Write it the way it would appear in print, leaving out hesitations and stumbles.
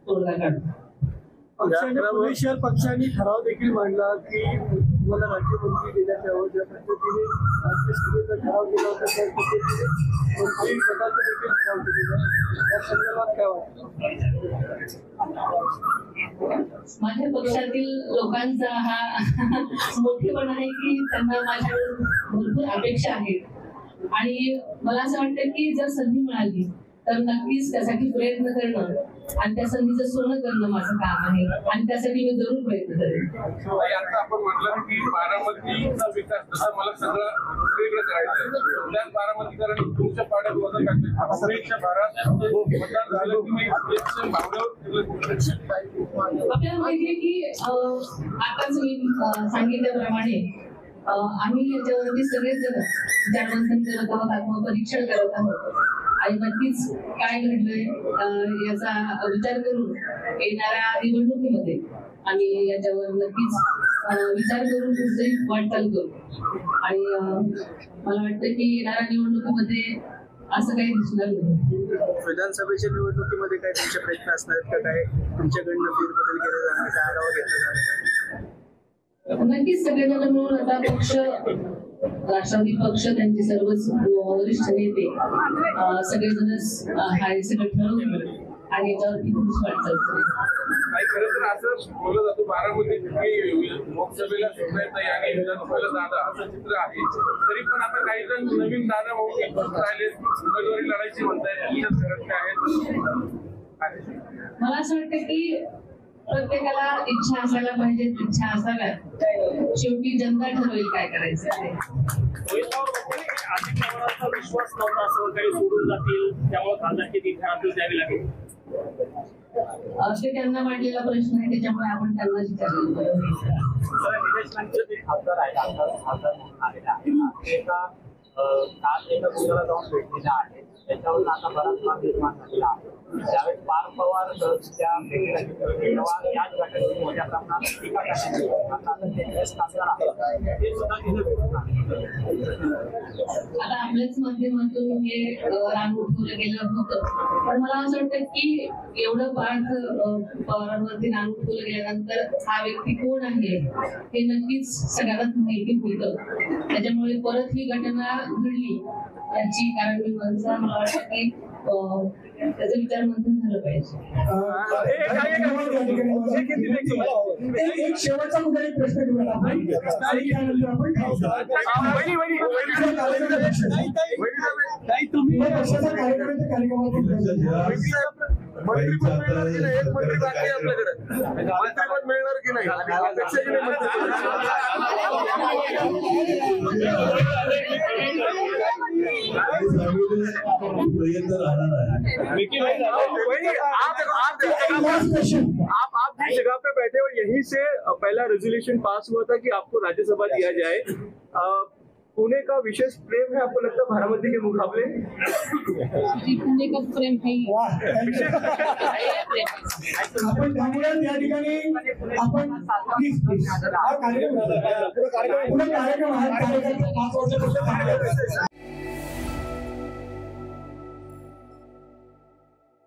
तोडगा काढू. पुणे शहर पक्षाने ठराव देखील मांडला की मला राज्यमंत्री देण्यात यावं. ज्या पद्धतीने राज्यसभेचा ठराव केला होता त्या पद्धतीने मंत्री पदाचा देखील ठराव केलेला या संदर्भात काय वाटतं? माझ्या पक्षातील लोकांचा हा मोठेपणा आहे की त्यांना माझ्याकडून भरपूर अपेक्षा आहेत आणि मला असं वाटतं की जर संधी मिळाली तर नक्कीच त्यासाठी प्रयत्न करणं आणि त्या संधीचं सोनं करणं माझं काम आहे आणि त्यासाठी मी जरूर प्रयत्न करेन. आता आपण म्हटलं की बारामतीचा विकास जसा मला सगळं वेगळं करायचं आहे त्याच बारामतीकरण तुमच्या पाड्यात बदल टाकले भागात मतदान झालं की आपल्याला माहिती आहे की आताच मी सांगितल्याप्रमाणे आम्ही याच्यावरती सगळेच जण विचारमंथन करत आहोत, आत्मपरीक्षण करत आहोत आणि नक्कीच काय घडलंय याचा विचार करून येणाऱ्या निवडणुकीमध्ये आम्ही याच्यावर नक्कीच विचार करून पुढची वाटचाल करू आणि मला वाटतं की येणाऱ्या निवडणुकीमध्ये असं काही दिसणार नाही. विधानसभेच्या निवडणुकीमध्ये काय तुमचे प्रयत्न असणार का? काय तुमच्याकडनं फेरबदल केले जाणार, काय आढावा घेतला जाणार? नक्कीच सगळेजण मिळून आता पक्ष, राष्ट्रवादी पक्ष, त्यांचे सर्वच वरिष्ठ नेते सगळेजण हा सगळं ठरवून आणि याच्यावरती पुढची वाटचाल करेल. काही खरं तर असं बोललं जातं बारामती लोकसभेला सुटायचं आणि विधानसभेला दादा असं चित्र आहे. तरी पण आता काही जण नवीन दादा राहिले उमेदवारी लढायची म्हणतायत आहेत. मला असं वाटतं की प्रत्येकाला इच्छा असायला पाहिजे, इच्छा असाव्यात. शेवटी जनता ठरवेल काय करायचं ते. विश्वास नव्हता असं काही सोडून जातील त्यामुळे खासदारकी इतिहास द्यावी लागेल असे त्यांना मांडलेला प्रश्न आहे त्याच्यामुळे आपण त्यांना विचारलं. खासदार जाऊन भेटलेला आहे त्याच्यावर आता बराच भाग निर्माण झालेला आहे. त्यावेळेस पार्थ पवार त्या भेटीला याच घटनेची मोठ्या प्रमाणात टीका करण्यात आता आपल्याच माध्यमातून हे रान उठवलं गेलं होतं पण मला असं वाटतं की एवढं पार्थ पवारांवरती रान उठवलं गेल्यानंतर हा व्यक्ती कोण आहे हे नक्कीच सगळ्यांनाच माहिती होतं. त्याच्यामुळे परत ही घटना घडली याची कारण मी मला वाटतं की त्याचं विचार मंथन झालं पाहिजे. एक शेवटचा मुद्दा एक प्रश्न घेऊया आपण. तुम्ही पक्षाचा कार्यक्रमाच्या कार्यक्रमात मंत्रीपद मिळणार की नाही? एक मंत्री बाकी आहे आपल्याकडे. मंत्रीपद मिळणार की नाही? अपेक्षा की नाही? आप जिस जगह पे बैठे हो यहीं से पहला रेजोल्यूशन पास हुआ था कि आपको राज्यसभा दिया जाए. पुणे का विशेष प्रेम है आपको लगता है बारामती के मुकाबले? पुणे का प्रेम है आपण त्यामुळे या ठिकाणी आपण कार्यक्रम